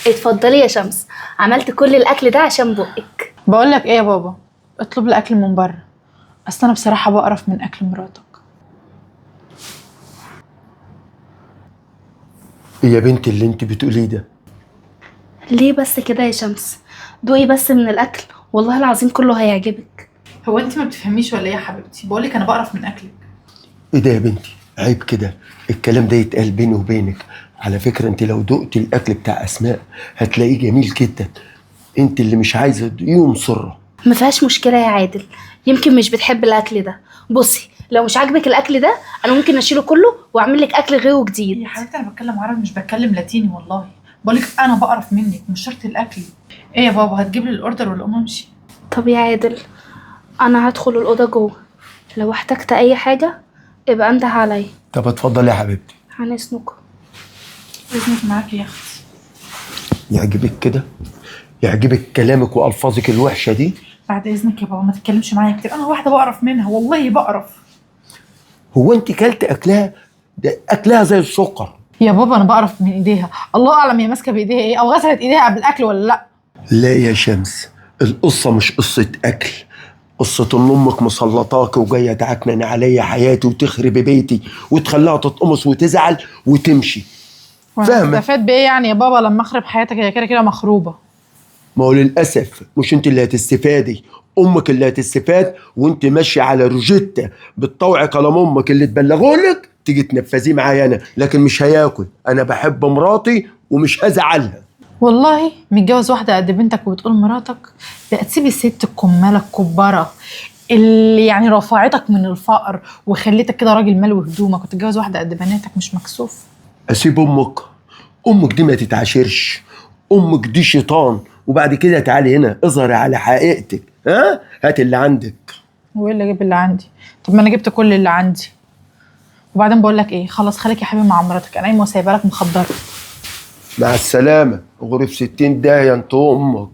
اتفضلي يا شمس، عملت كل الاكل ده عشان بقك. بقول لك ايه يا بابا، اطلب الاكل من بره. اصل انا بصراحه بقرف من اكل مراتك. إيه يا بنتي اللي انت بتقوليه ده؟ ليه بس كده يا شمس؟ دوقي بس من الاكل، والله العظيم كله هيعجبك. هو انت ما بتفهميش ولا ايه يا حبيبتي؟ بقول لك انا بقرف من اكلك. ايه ده يا بنتي؟ عيب كده، الكلام ده يتقال بيني وبينك. على فكرة انت لو دقتي الاكل بتاع اسماء هتلاقيه جميل جدا. انت اللي مش عايزة تدوقيه ومصرة. ما فيهاش مشكله يا عادل، يمكن مش بتحب الاكل ده. بصي لو مش عاجبك الاكل ده انا ممكن اشيله كله واعمل لك اكل غيره جديد. يا حبيبتي انا بتكلم عربي مش بتكلم لاتيني والله. بقول لك انا بقرف منك، مش شرط الاكل. ايه يا بابا، هتجيب لي الاوردر ولا اقوم امشي؟ طب يا عادل، انا هدخل الاوضه جوه، لو احتجت اي حاجه ابقى انده عليا. طب اتفضل يا حبيبتي. هنسنكم. اذنك معاكي يا اختي. يعجبك كده؟ يعجبك كلامك والفاظك الوحشة دي؟ بعد اذنك يا بابا ما تتكلمش معايا كتير، انا واحده بقرف منها والله بقرف. هو انت كلت اكلها؟ ده اكلها زي السكر. يا بابا انا بقرف من ايديها، الله اعلم هي ماسكه بايديها ايه او غسلت ايديها قبل الاكل ولا لا. لا يا شمس، القصة مش قصة اكل، قصة ان امك مسلطاك وجاية تعكنن عليا حياتي وتخرب بيتي وتخليها تتقمص وتزعل وتمشي. فاهمة؟ استفاد بايه يعني يا بابا لما اخرب حياتك؟ هي كده كده مخروبه. ما هو للأسف مش انت اللي هتستفادي، امك اللي هتستفاد، وانت ماشية على روجيتا بتطوعي كلام امك اللي تبلغولك تيجي تنفذيه معايا انا، لكن مش هياكل. انا بحب مراتي ومش هزعلها. والله متجوز واحده قد بنتك وبتقول مراتك؟ ده تسيبي الست الكماله الكباره اللي يعني رفعتك من الفقر وخليتك كده راجل ملوي هدومك وتتجوز واحده قد بناتك؟ مش مكسوف؟ اسيب امك؟ امك دي ما تتعاشرش، امك دي شيطان. وبعد كده تعالي هنا اظهري على حقيقتك، ها؟ هات اللي عندك. وايه اللي جاب اللي عندي؟ طب ما انا جبت كل اللي عندي. وبعدين بقول لك ايه، خلاص خليك يا حبيبي مع مراتك، انا قايمه وسايبه لك مخدره. مع السلامة، غرف 60 داهية انت امك.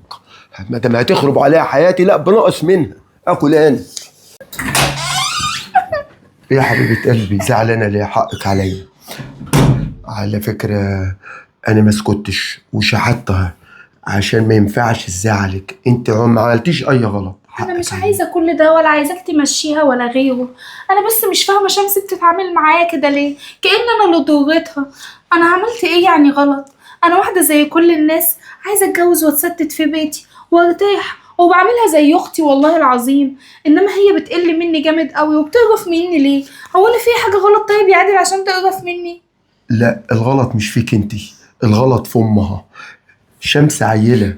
ما دام هتخرب عليها حياتي لا بنقص منها، اكل انا. يا حبيبة قلبي زعلانة ليه؟ حقك عليا. على فكرة انا ما سكتش وشحتها عشان ما ينفعش زعلك، انت ما عملتيش اي غلط. انا مش عايزه كل ده ولا عايزاك تمشيها ولا غيره. انا بس مش فاهمه شمس بتتعامل معايا كده ليه، كأن انا اللي ضرتها. انا عملت ايه يعني غلط؟ انا واحده زي كل الناس عايزه اتجوز واتستت في بيتي وارتاح، وبعملها زي اختي والله العظيم. انما هي بتقل مني جامد قوي وبتقرف مني ليه؟ هو انا في حاجه غلط طيب يا عادل عشان تقرف مني؟ لا الغلط مش فيك انت، الغلط في امها. شمس عيلة،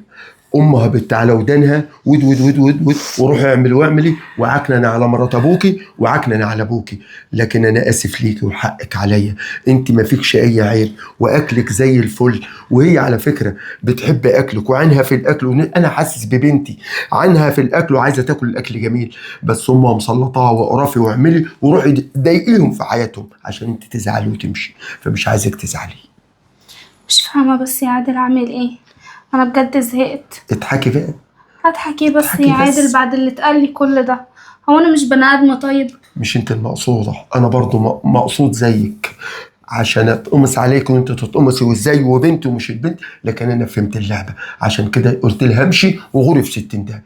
امها بت على ودانها ود ود ود ود ود وروحي اعملي واعملي، وعكنن على مرات ابوكي وعكنن على ابوكي. لكن انا اسف ليكي وحقك عليا، انت ما فيكش اي عيب واكلك زي الفل. وهي على فكره بتحب اكلك وعينها في الاكل، انا حاسس ببنتي عينها في الاكل وعايزه تاكل الاكل جميل، بس امها مسلطاها وقرفي واعملي وروحي ضايقيهم في حياتهم عشان انت تزعلي وتمشي، فمش عايزك تزعلي. مش فاهمه بس يا عادل اعمل ايه؟ انا بجد زهقت. اضحكي بقى. هضحك ايه بس اضحكي يا عادل بس. بعد اللي اتقال لي كل ده؟ هو انا مش بني ادمه طيب؟ مش انت المقصودة، انا برضو مقصود زيك عشان اتقمص عليك وانت تتقمصي وازاي وبنتي ومش البنت. لكن انا فهمت اللعبة عشان كده قلت لها امشي وغوري في 60 ده.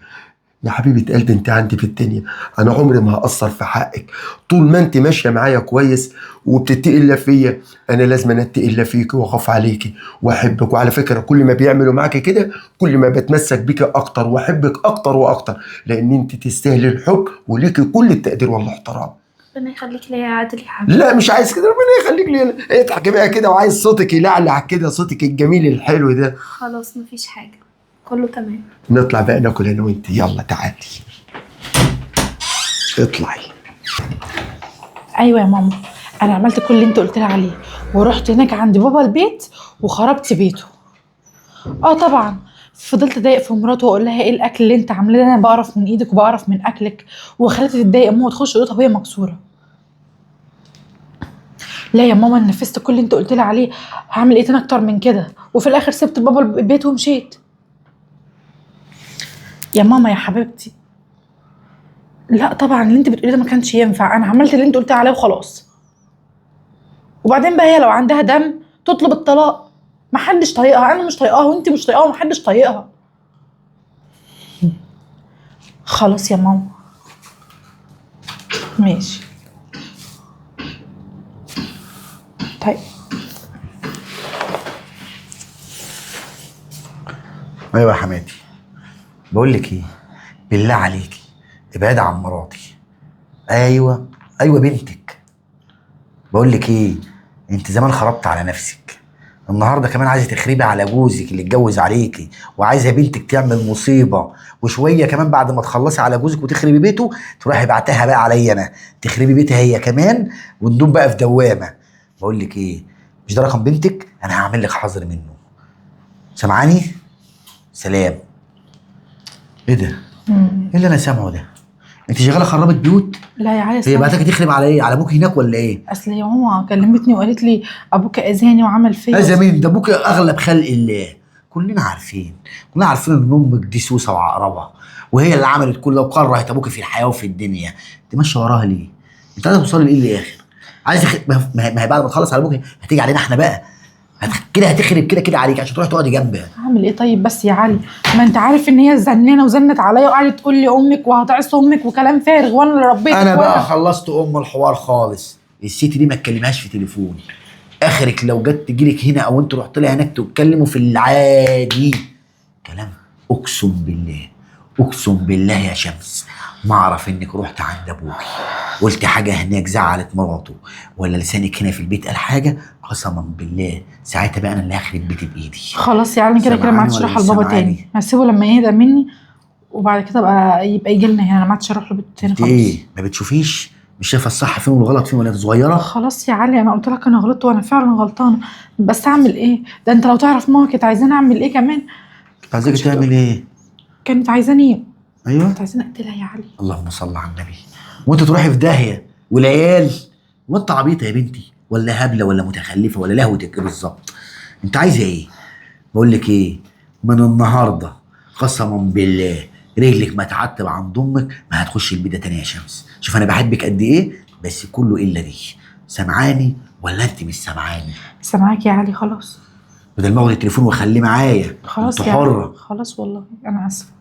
يا حبيبة قلبي انت عندي في الدنيا، انا عمري ما هقصر في حقك طول ما انت ماشية معايا كويس وبتتقي الله فيا. انا لازم اتقي الله فيكي واخاف عليكي واحبك. وعلى فكرة كل ما بيعملوا معاكي كده كل ما بتمسك بيكي اكتر واحبك اكتر واكتر، لان انت تستاهلي الحب وليكي كل التقدير والاحترام. ربنا يخليك ليا يا عادل يا حبيبي. لا مش عايز كده، ربنا يخليك لي. اضحك بقى كده، وعايز صوتك يلعلع كده، صوتك الجميل الحلو ده. خلاص مفيش حاجة، كله تمام. نطلع بقى ناكل انا وانت، يلا تعالي اطلعي. ايوه يا ماما، انا عملت كل اللي انت قلت لي عليه ورحت هناك عند بابا البيت وخربت بيته. اه طبعا فضلت اضايق في مراته واقول لها ايه الاكل اللي انت عاملاه ده، انا بقرف من ايدك وبقرف من اكلك، وخلتها تتضايق امها وتخش اوضتها وهي مكسوره. لا يا ماما، انا نفذت كل اللي انت قلت لي عليه، هعمل ايه تاني اكتر من كده؟ وفي الاخر سبت بابا البيت ومشيت. يا ماما يا حبيبتي، لا طبعا اللي انت بتقوليه ده ما كانش ينفع، انا عملت اللي انت قلت عليه وخلاص. وبعدين بقى هي لو عندها دم تطلب الطلاق. محدش طايقها، انا مش طايقاها وانت مش طايقاها ومحدش طايقها. خلاص يا ماما ماشي. طيب ايوه يا حماتي، بقول لك ايه، بالله عليكي ابعدي عن مراتي. ايوه بنتك. بقول لك ايه، انت زمان خربت على نفسك، النهارده كمان عايزه تخربي على جوزك اللي اتجوز عليكي، وعايزه بنتك تعمل مصيبه، وشويه كمان بعد ما تخلصي على جوزك وتخربي بيته تروحي بعتها بقى عليا انا، تخربي بيتها هي كمان وندوم بقى في دوامه. بقول لك ايه، مش ده رقم بنتك؟ انا هعمل لك حظر منه. سامعاني؟ سلام. ايه ده؟ ايه اللي انا سامعه ده؟ انت شغاله خربت بيوت؟ لا يا علي، هي بعتك تخرب على ايه؟ على ابوك هناك ولا ايه؟ اصل يا ماما كلمتني وقالت لي ابوك اذاني وعمل فيا. هذا مين ده؟ ابوك اغلب خلق الله، كلنا عارفين ان امك دي سوسه وعقربه، وهي اللي عملت كل ده وكرهت ابوك في الحياه وفي الدنيا. انت ماشيه وراها ليه؟ انت عايزه توصلي لايه الاخر؟ ما هي بعد ما تخلص على ابوك هتيجي علينا احنا بقى، كده هتخرب كده عليك عشان تروح تقعدي جنبها. اعمل ايه طيب بس يا علي؟ ما انت عارف ان هي زنانه وزنت عليا وقعدت تقول لي امك وهتعص امك وكلام فارغ، وانا اللي ربيتك. انا بقى خلصت الحوار خالص. الست دي ما تكلمهاش في تليفون، اخرك لو جت تجيلك هنا او انت رحت لها هناك تتكلموا في العادي كلام. اقسم بالله يا شمس ما اعرف انك رحت عند ابوكي قلت حاجه هناك زعلت مراته، ولا لسانك هنا في البيت قال حاجه، قسما بالله ساعتها بقى انا اللي هخرب بيتي بايدي. خلاص يا علي، كده ما عادش اروح لبابا تاني، هسيبه لما يهدى مني وبعد كده يبقى يجي لنا هنا. انا ما عادش اروح له بيت تاني خالص. ايه ما بتشوفيش؟ مش شايفه الصح فين والغلط فين ولا صغيره؟ خلاص يا علي، انا قلت لك انا غلطت وانا فعلا غلطانه، بس اعمل ايه؟ ده انت لو تعرف ماما كانت عايزاني اعمل ايه كمان. عايزاك تعمل ايه؟ كانت عايزاني ايوه كانت عايزاني اقتلها يا علي. اللهم صل على النبي. وانت تروحي في داهيه والعيال؟ وانت عبيطه يا بنتي ولا هبله ولا متخلفه ولا لهوتك ايه بالظبط؟ انت عايزه ايه؟ بقول لك ايه، من النهارده قسما بالله رجلك ما تعتب عند امك ما هتخش البيت ده تاني يا شمس. شوف انا بحبك قد ايه، بس كله الا دي. سامعاني ولا انت مش سامعاني؟ سامعاك يا علي. خلاص بدل ما اخد التليفون واخليه معايا. خلاص انت يا علي. حره. خلاص والله انا اسفه.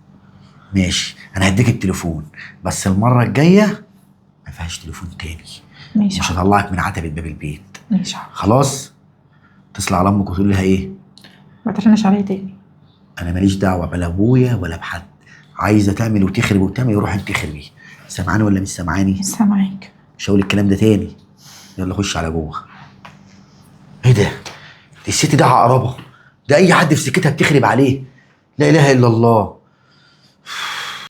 ماشي انا هديك التليفون، بس المره الجايه ما فيهاش تليفون تاني. ماشي مش هطلعك من عتبه باب البيت. ماشي خلاص؟ اتصل على امك وتقول لها ايه؟ ما ترنش عليا تاني. انا ماليش دعوه بلا ابويا ولا بحد، عايزه تعمل وتخرب وتعمل روح انت تخربي. سامعاني ولا مش سامعاني؟ مش سامعاك. مش هقول الكلام ده تاني. يلا خش على جوه. ايه ده؟ دي الست دي عقربه، ده اي حد في سكتها بتخرب عليه. لا اله الا الله.